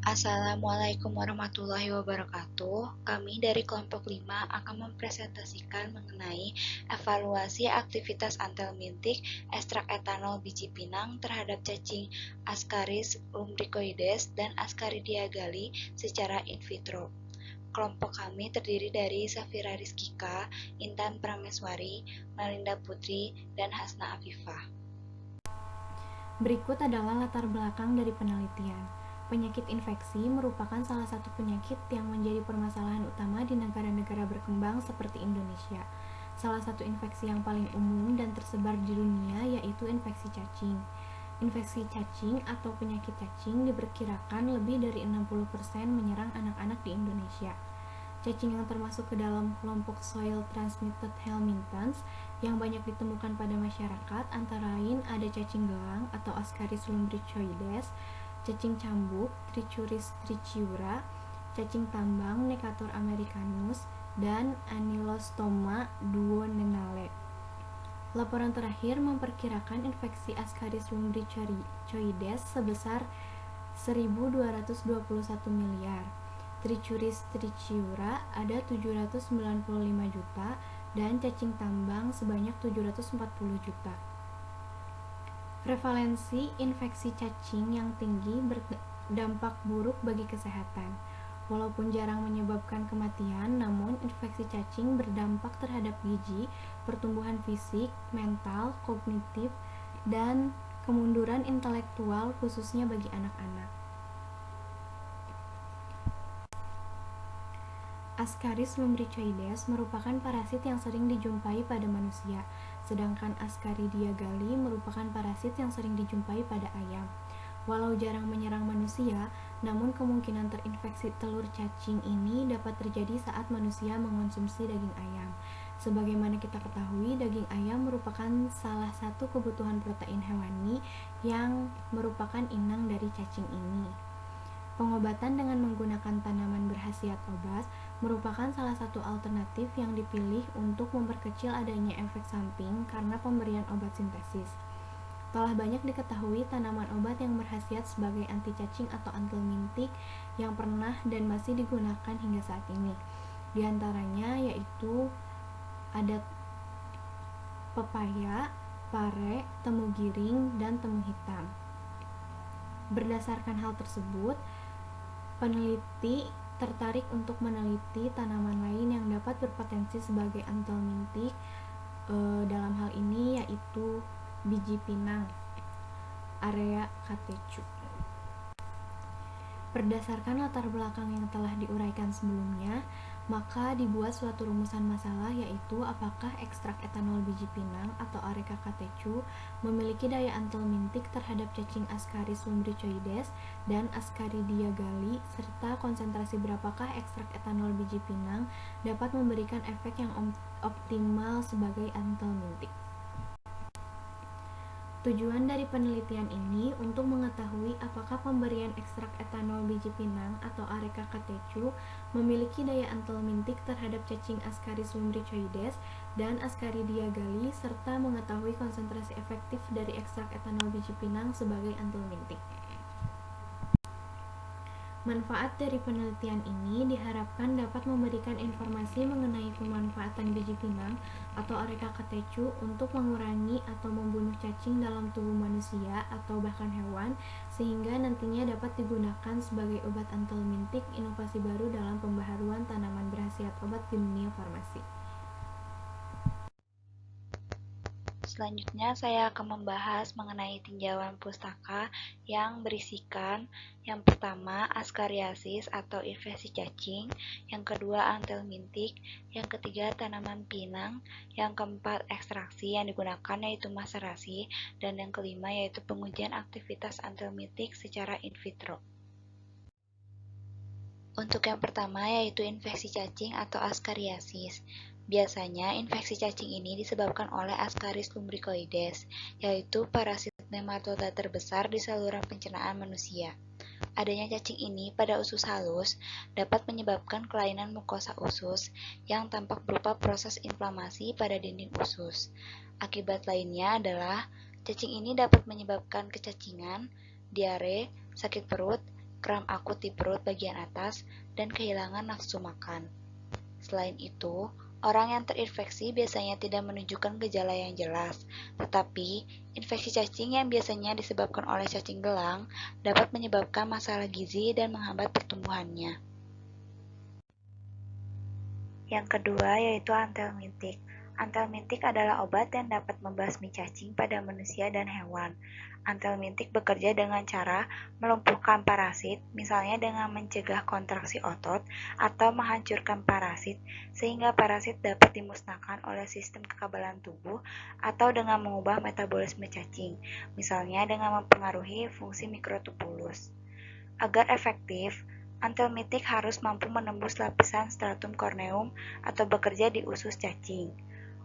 Assalamualaikum warahmatullahi wabarakatuh. Kami dari kelompok 5 akan mempresentasikan mengenai evaluasi aktivitas antelmintik ekstrak etanol biji pinang terhadap cacing Ascaris lumbricoides dan Ascaridia galli secara in vitro. Kelompok kami terdiri dari Safira Rizkika, Intan Prameswari, Melinda Putri, dan Hasna Afifah. Berikut adalah latar belakang dari penelitian. Penyakit infeksi merupakan salah satu penyakit yang menjadi permasalahan utama di negara-negara berkembang seperti Indonesia. Salah satu infeksi yang paling umum dan tersebar di dunia yaitu infeksi cacing. Infeksi cacing atau penyakit cacing diperkirakan lebih dari 60% menyerang anak-anak di Indonesia. Cacing yang termasuk ke dalam kelompok soil transmitted helminths yang banyak ditemukan pada masyarakat antara lain ada cacing gelang atau Ascaris lumbricoides, cacing cambuk Trichuris trichiura, cacing tambang Necator americanus, dan Anylostoma duodenale. Laporan terakhir memperkirakan infeksi Ascaris lumbricoides sebesar 1.221 miliar. Trichuris trichiura ada 795 juta dan cacing tambang sebanyak 740 juta. Prevalensi infeksi cacing yang tinggi berdampak buruk bagi kesehatan. Walaupun jarang menyebabkan kematian, namun infeksi cacing berdampak terhadap gizi, pertumbuhan fisik, mental, kognitif, dan kemunduran intelektual khususnya bagi anak-anak. Ascaris lumbricoides merupakan parasit yang sering dijumpai pada manusia, sedangkan Ascaridia galli merupakan parasit yang sering dijumpai pada ayam. Walau jarang menyerang manusia, namun kemungkinan terinfeksi telur cacing ini dapat terjadi saat manusia mengonsumsi daging ayam. Sebagaimana kita ketahui, daging ayam merupakan salah satu kebutuhan protein hewani yang merupakan inang dari cacing ini. Pengobatan dengan menggunakan tanaman berkhasiat obat merupakan salah satu alternatif yang dipilih untuk memperkecil adanya efek samping karena pemberian obat sintesis. Telah banyak diketahui tanaman obat yang berkhasiat sebagai anti cacing atau antelmintik yang pernah dan masih digunakan hingga saat ini. Di antaranya yaitu ada pepaya, pare, temu giring, dan temu hitam. Berdasarkan hal tersebut, peneliti tertarik untuk meneliti tanaman lain yang dapat berpotensi sebagai antelmintik, dalam hal ini yaitu biji pinang, area catechu. Berdasarkan latar belakang yang telah diuraikan sebelumnya, maka dibuat suatu rumusan masalah yaitu apakah ekstrak etanol biji pinang atau Areca catechu memiliki daya antelmintik terhadap cacing Ascaris lumbricoides dan Ascaridia galli serta konsentrasi berapakah ekstrak etanol biji pinang dapat memberikan efek yang optimal sebagai antelmintik. Tujuan dari penelitian ini untuk mengetahui apakah pemberian ekstrak etanol biji pinang atau Areca catechu memiliki daya antelmintik terhadap cacing Ascaris lumbricoides dan Ascaridia galli serta mengetahui konsentrasi efektif dari ekstrak etanol biji pinang sebagai antelmintik. Manfaat dari penelitian ini diharapkan dapat memberikan informasi mengenai pemanfaatan biji pinang atau Areca catechu untuk mengurangi atau membunuh cacing dalam tubuh manusia atau bahkan hewan, sehingga nantinya dapat digunakan sebagai obat antelmintik inovasi baru dalam pembaharuan tanaman berkhasiat obat di dunia farmasi. Selanjutnya saya akan membahas mengenai tinjauan pustaka yang berisikan yang pertama askariasis atau infeksi cacing, yang kedua antelmintik, yang ketiga tanaman pinang, yang keempat ekstraksi yang digunakan yaitu maserasi, dan yang kelima yaitu pengujian aktivitas antelmintik secara in vitro. Untuk yang pertama yaitu infeksi cacing atau askariasis. Biasanya infeksi cacing ini disebabkan oleh Ascaris lumbricoides, yaitu parasit nematoda terbesar di saluran pencernaan manusia. Adanya cacing ini pada usus halus dapat menyebabkan kelainan mukosa usus yang tampak berupa proses inflamasi pada dinding usus. Akibat lainnya adalah cacing ini dapat menyebabkan kecacingan, diare, sakit perut, kram akut di perut bagian atas, dan kehilangan nafsu makan. Selain itu, orang yang terinfeksi biasanya tidak menunjukkan gejala yang jelas, tetapi infeksi cacing yang biasanya disebabkan oleh cacing gelang dapat menyebabkan masalah gizi dan menghambat pertumbuhannya. Yang kedua yaitu antelmintik. Antelmintik adalah obat yang dapat membasmi cacing pada manusia dan hewan. Antelmintik bekerja dengan cara melumpuhkan parasit, misalnya dengan mencegah kontraksi otot atau menghancurkan parasit, sehingga parasit dapat dimusnahkan oleh sistem kekebalan tubuh atau dengan mengubah metabolisme cacing, misalnya dengan mempengaruhi fungsi mikrotubulus. Agar efektif, antelmitik harus mampu menembus lapisan stratum corneum atau bekerja di usus cacing.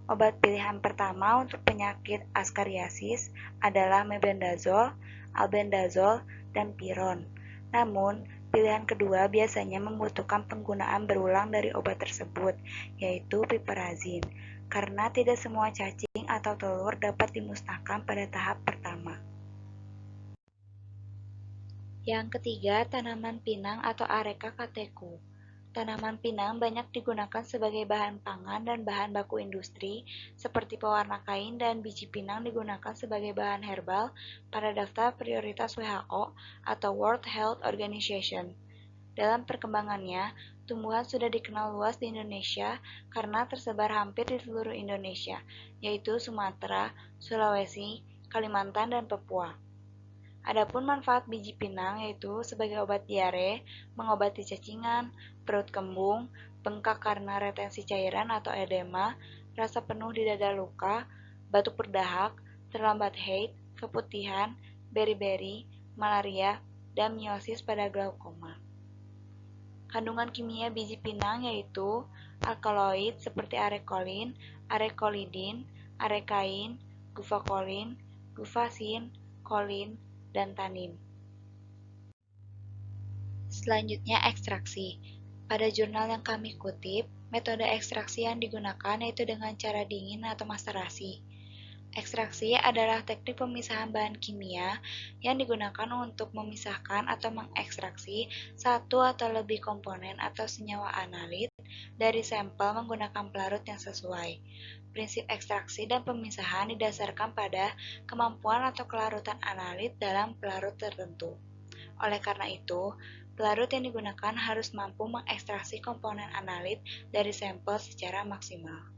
Obat pilihan pertama untuk penyakit askariasis adalah mebendazole, albendazole, dan piron. Namun, pilihan kedua biasanya membutuhkan penggunaan berulang dari obat tersebut, yaitu piperazine, karena tidak semua cacing atau telur dapat dimusnahkan pada tahap pertama. Yang ketiga, tanaman pinang atau Areca catechu. Tanaman pinang banyak digunakan sebagai bahan pangan dan bahan baku industri, seperti pewarna kain dan biji pinang digunakan sebagai bahan herbal pada daftar prioritas WHO atau World Health Organization. Dalam perkembangannya, tumbuhan sudah dikenal luas di Indonesia karena tersebar hampir di seluruh Indonesia, yaitu Sumatera, Sulawesi, Kalimantan, dan Papua. Adapun manfaat biji pinang yaitu sebagai obat diare, mengobati cacingan, perut kembung, bengkak karena retensi cairan atau edema, rasa penuh di dada luka, batuk berdahak, terlambat haid, keputihan, beri-beri, malaria, dan miosis pada glaukoma. Kandungan kimia biji pinang yaitu alkaloid seperti arekolin, arekolidin, arekain, guvakolin, guvasin, kolin, dan tanin. Selanjutnya ekstraksi. Pada jurnal yang kami kutip, metode ekstraksi yang digunakan yaitu dengan cara dingin atau maserasi. Ekstraksi adalah teknik pemisahan bahan kimia yang digunakan untuk memisahkan atau mengekstraksi satu atau lebih komponen atau senyawa analit dari sampel menggunakan pelarut yang sesuai. Prinsip ekstraksi dan pemisahan didasarkan pada kemampuan atau kelarutan analit dalam pelarut tertentu. Oleh karena itu, pelarut yang digunakan harus mampu mengekstraksi komponen analit dari sampel secara maksimal.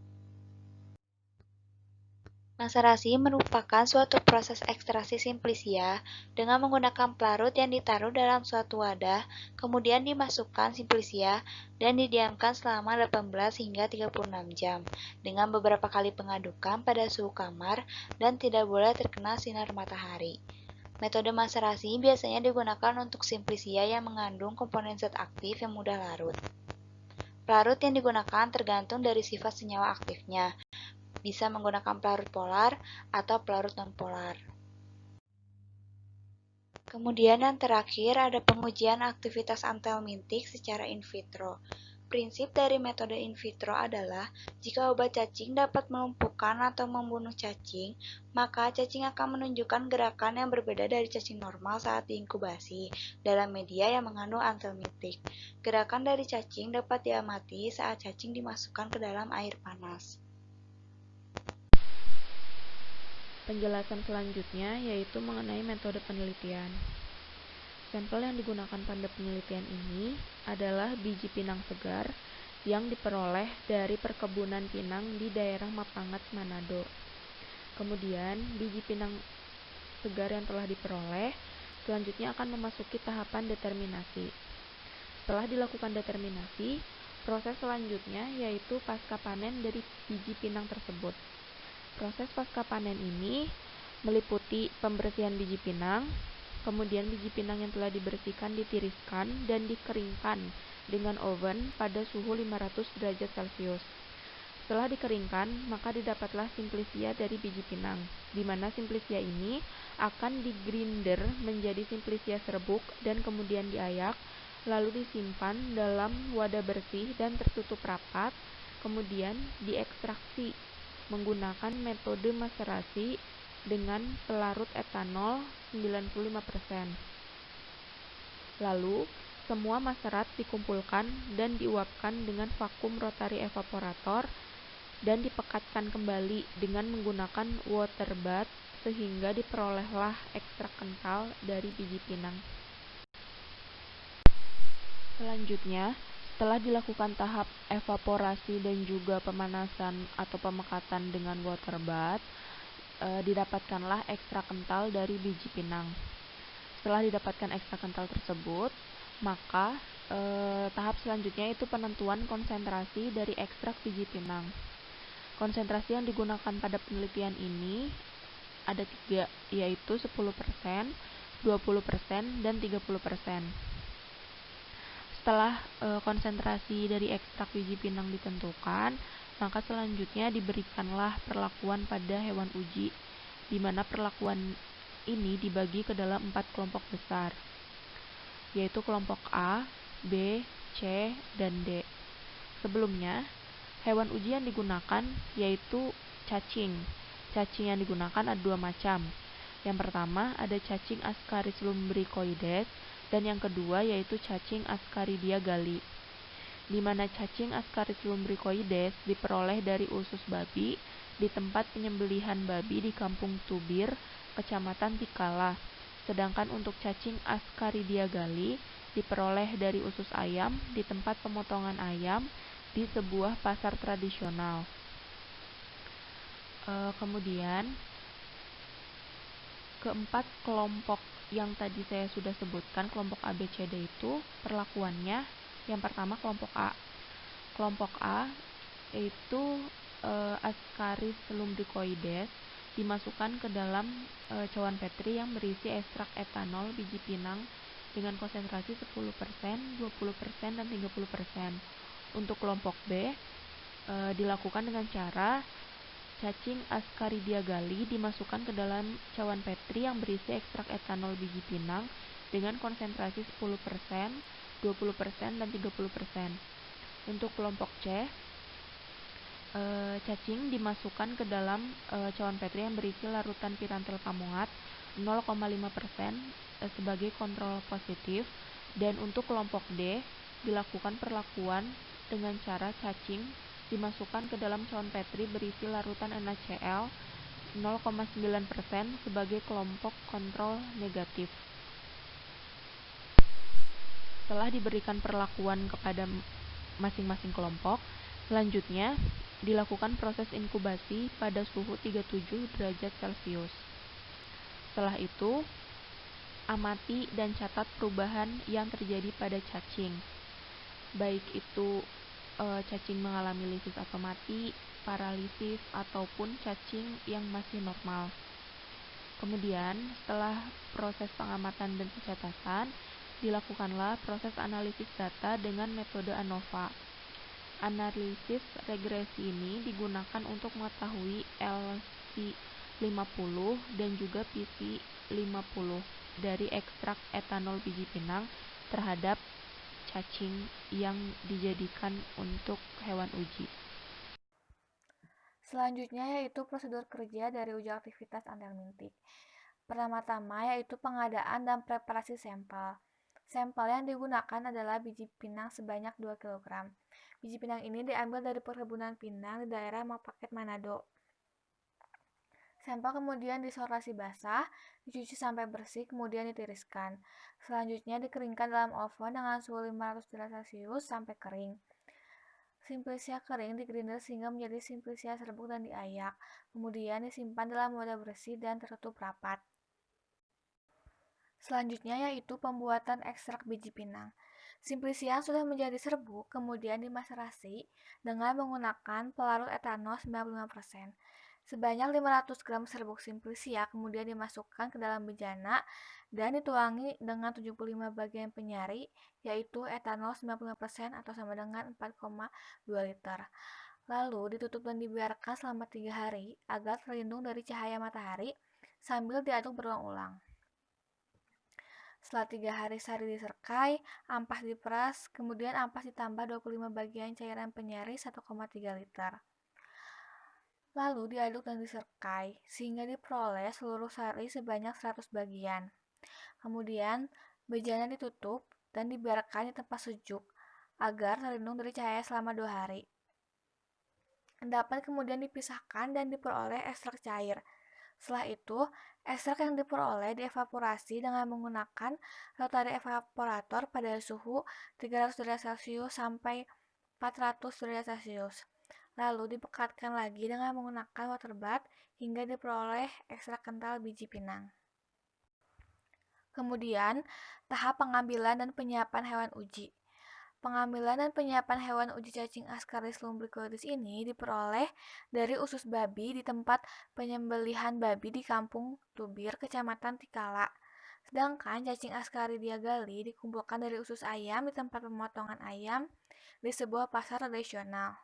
Maserasi merupakan suatu proses ekstraksi simplisia dengan menggunakan pelarut yang ditaruh dalam suatu wadah, kemudian dimasukkan simplisia dan didiamkan selama 18 hingga 36 jam dengan beberapa kali pengadukan pada suhu kamar dan tidak boleh terkena sinar matahari. Metode maserasi biasanya digunakan untuk simplisia yang mengandung komponen zat aktif yang mudah larut. Pelarut yang digunakan tergantung dari sifat senyawa aktifnya. Bisa menggunakan pelarut polar atau pelarut nonpolar. Kemudian yang terakhir ada pengujian aktivitas antelmintik secara in vitro. Prinsip dari metode in vitro adalah jika obat cacing dapat melumpuhkan atau membunuh cacing, maka cacing akan menunjukkan gerakan yang berbeda dari cacing normal saat diinkubasi dalam media yang mengandung antelmintik. Gerakan dari cacing dapat diamati saat cacing dimasukkan ke dalam air panas. Penjelasan selanjutnya yaitu mengenai metode penelitian. Sampel yang digunakan pada penelitian ini adalah biji pinang segar yang diperoleh dari perkebunan pinang di daerah Mapangat, Manado. Kemudian, biji pinang segar yang telah diperoleh selanjutnya akan memasuki tahapan determinasi. Setelah dilakukan determinasi, proses selanjutnya yaitu pasca panen dari biji pinang tersebut. Proses pasca panen ini meliputi pembersihan biji pinang, kemudian biji pinang yang telah dibersihkan ditiriskan dan dikeringkan dengan oven pada suhu 500 derajat Celcius. Setelah dikeringkan, maka didapatlah simplisia dari biji pinang, di mana simplisia ini akan digrinder menjadi simplisia serbuk dan kemudian diayak, lalu disimpan dalam wadah bersih dan tertutup rapat, kemudian diekstraksi menggunakan metode maserasi dengan pelarut etanol 95%. Lalu, semua maserat dikumpulkan dan diuapkan dengan vakum rotary evaporator dan dipekatkan kembali dengan menggunakan water bath sehingga diperolehlah ekstrak kental dari biji pinang. Selanjutnya, setelah dilakukan tahap evaporasi dan juga pemanasan atau pemekatan dengan water bath, didapatkanlah ekstrak kental dari biji pinang. Setelah didapatkan ekstrak kental tersebut, maka tahap selanjutnya itu penentuan konsentrasi dari ekstrak biji pinang. Konsentrasi yang digunakan pada penelitian ini ada 3, yaitu 10%, 20%, dan 30%. Setelah konsentrasi dari ekstrak biji pinang ditentukan, maka selanjutnya diberikanlah perlakuan pada hewan uji, di mana perlakuan ini dibagi ke dalam 4 kelompok besar, yaitu kelompok A, B, C, dan D. Sebelumnya, hewan uji yang digunakan yaitu cacing. Cacing yang digunakan ada 2 macam. Yang pertama ada cacing Ascaris lumbricoides dan yang kedua yaitu cacing Ascaridia galli. Di mana cacing Ascaris lumbricoides diperoleh dari usus babi di tempat penyembelihan babi di Kampung Tubir, Kecamatan Tikala. Sedangkan untuk cacing Ascaridia galli diperoleh dari usus ayam di tempat pemotongan ayam di sebuah pasar tradisional. Kemudian keempat kelompok yang tadi saya sudah sebutkan, kelompok A, B, C, D itu perlakuannya yang pertama kelompok A. Kelompok A yaitu Ascaris lumbricoides dimasukkan ke dalam cawan Petri yang berisi ekstrak etanol biji pinang dengan konsentrasi 10%, 20%, dan 30%. Untuk kelompok B dilakukan dengan cara cacing Ascaridia galli dimasukkan ke dalam cawan Petri yang berisi ekstrak etanol biji pinang dengan konsentrasi 10%, 20%, dan 30%. Untuk kelompok C, cacing dimasukkan ke dalam cawan Petri yang berisi larutan pirantel pamuat 0,5% sebagai kontrol positif. Dan untuk kelompok D, dilakukan perlakuan dengan cara cacing dimasukkan ke dalam cawan Petri berisi larutan NaCl 0,9% sebagai kelompok kontrol negatif. Setelah diberikan perlakuan kepada masing-masing kelompok, selanjutnya dilakukan proses inkubasi pada suhu 37 derajat Celcius. Setelah itu, amati dan catat perubahan yang terjadi pada cacing, baik itu cacing mengalami lisis atau mati, paralisis, ataupun cacing yang masih normal. Kemudian, setelah proses pengamatan dan pencatatan, dilakukanlah proses analisis data dengan metode ANOVA. Analisis regresi ini digunakan untuk mengetahui LC50 dan juga PC50 dari ekstrak etanol biji pinang terhadap cacing yang dijadikan untuk hewan uji. Selanjutnya yaitu prosedur kerja dari uji aktivitas antelmintik. Pertama-tama yaitu pengadaan dan preparasi sampel. Sampel yang digunakan adalah biji pinang sebanyak 2 kg. Biji pinang ini diambil dari perkebunan pinang di daerah Mapaket, Manado. Sampel kemudian disorasi basah, dicuci sampai bersih, kemudian ditiriskan. Selanjutnya dikeringkan dalam oven dengan suhu 500 derajat Celcius sampai kering. Simplisia kering digrinder sehingga menjadi simplisia serbuk dan diayak. Kemudian disimpan dalam wadah bersih dan tertutup rapat. Selanjutnya yaitu pembuatan ekstrak biji pinang. Simplisia yang sudah menjadi serbuk kemudian dimaserasi dengan menggunakan pelarut etanol 95%. Sebanyak 500 gram serbuk simplisia kemudian dimasukkan ke dalam bejana dan dituangi dengan 75 bagian penyari, yaitu etanol 95% atau sama dengan 4,2 liter. Lalu ditutup dan dibiarkan selama 3 hari agar terlindung dari cahaya matahari sambil diaduk berulang-ulang. Setelah 3 hari sari diserkai, ampas diperas, kemudian ampas ditambah 25 bagian cairan penyari 1,3 liter. Lalu diaduk dan diserkai sehingga diperoleh seluruh sari sebanyak 100 bagian. Kemudian Bejana ditutup dan dibiarkan di tempat sejuk agar terlindung dari cahaya selama 2 hari. Endapan kemudian dipisahkan dan diperoleh ekstrak cair. Setelah itu, ekstrak yang diperoleh dievaporasi dengan menggunakan rotary evaporator pada suhu 300 derajat Celcius sampai 400 derajat Celcius. Lalu dipekatkan lagi dengan menggunakan water bath hingga diperoleh ekstrak kental biji pinang. Kemudian, tahap pengambilan dan penyiapan hewan uji. Pengambilan dan penyiapan hewan uji cacing Ascaris lumbricoides ini diperoleh dari usus babi di tempat penyembelihan babi di Kampung Tubir, Kecamatan Tikala. Sedangkan cacing Ascaridia gali dikumpulkan dari usus ayam di tempat pemotongan ayam di sebuah pasar tradisional.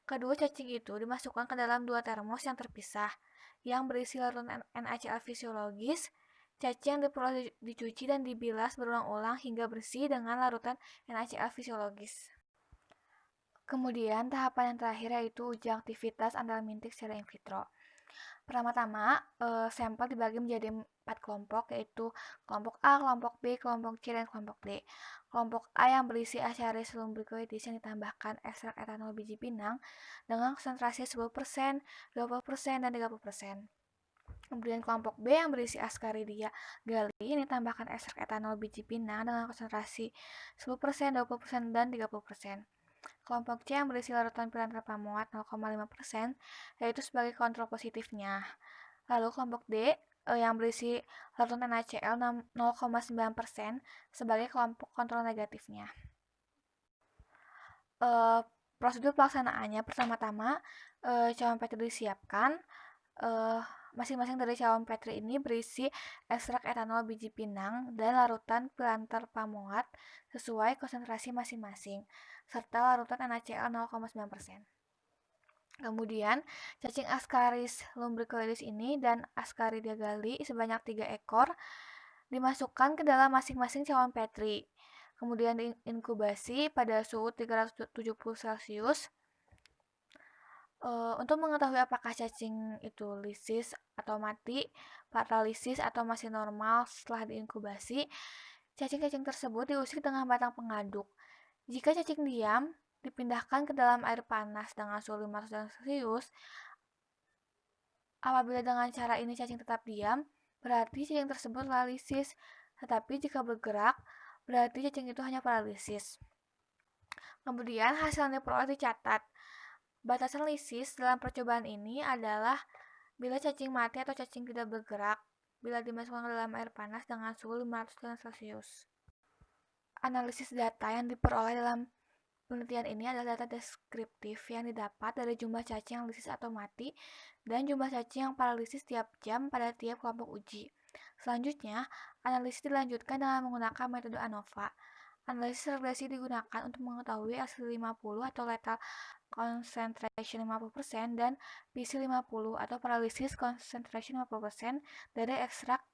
Kedua cacing itu dimasukkan ke dalam 2 termos yang terpisah, yang berisi larutan NaCl fisiologis. Cacing diperoleh dicuci dan dibilas berulang-ulang hingga bersih dengan larutan NaCl fisiologis. Kemudian tahapan yang terakhir yaitu uji aktivitas antelmintik secara in vitro. Pertama-tama, sampel dibagi menjadi 4 kelompok, yaitu kelompok A, kelompok B, kelompok C, dan kelompok D. Kelompok A yang berisi Ascaris lumbricoides yang ditambahkan ekstrak etanol biji pinang dengan konsentrasi 10%, 20%, dan 30%. Kemudian kelompok B yang berisi Ascaridia gali yang ditambahkan ekstrak etanol biji pinang dengan konsentrasi 10%, 20%, dan 30%. Kelompok C yang berisi larutan piranti pamuat 0,5%, yaitu sebagai kontrol positifnya. Lalu kelompok D yang berisi larutan NaCl 0,9% sebagai kelompok kontrol negatifnya. Prosedur pelaksanaannya, pertama-tama cawan petri disiapkan. Masing-masing dari cawan petri ini berisi ekstrak etanol biji pinang dan larutan piranti pamuat sesuai konsentrasi masing-masing, serta larutan NaCl 0,9%. Kemudian, cacing Ascaris lumbricoides ini dan Ascaridia gali sebanyak 3 ekor dimasukkan ke dalam masing-masing cawan petri. Kemudian diinkubasi pada suhu 370 Celcius. Untuk mengetahui apakah cacing itu lisis atau mati, paralisis atau masih normal setelah diinkubasi, cacing-cacing tersebut diusik dengan batang pengaduk. Jika cacing diam, dipindahkan ke dalam air panas dengan suhu 500 derajat Celcius. Apabila dengan cara ini cacing tetap diam, berarti cacing tersebut telah lisis. Tetapi jika bergerak, berarti cacing itu hanya paralisis. Kemudian hasil yang diperoleh dicatat. Batasan lisis dalam percobaan ini adalah bila cacing mati atau cacing tidak bergerak bila dimasukkan ke dalam air panas dengan suhu 500 derajat Celcius. Analisis data yang diperoleh dalam penelitian ini adalah data deskriptif yang didapat dari jumlah cacing yang lisis atau mati dan jumlah cacing yang paralisis tiap jam pada tiap kelompok uji. Selanjutnya, analisis dilanjutkan dengan menggunakan metode ANOVA. Analisis regresi digunakan untuk mengetahui LC50 atau lethal concentration 50% dan PC50 atau paralysis concentration 50% dari ekstrak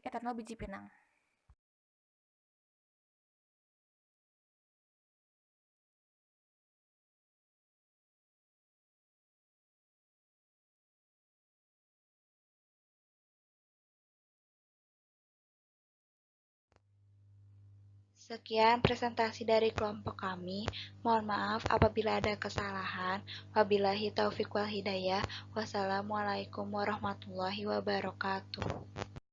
etanol biji pinang. Sekian presentasi dari kelompok kami. Mohon maaf apabila ada kesalahan. Wabillahi taufiq wal hidayah. Wassalamualaikum warahmatullahi wabarakatuh.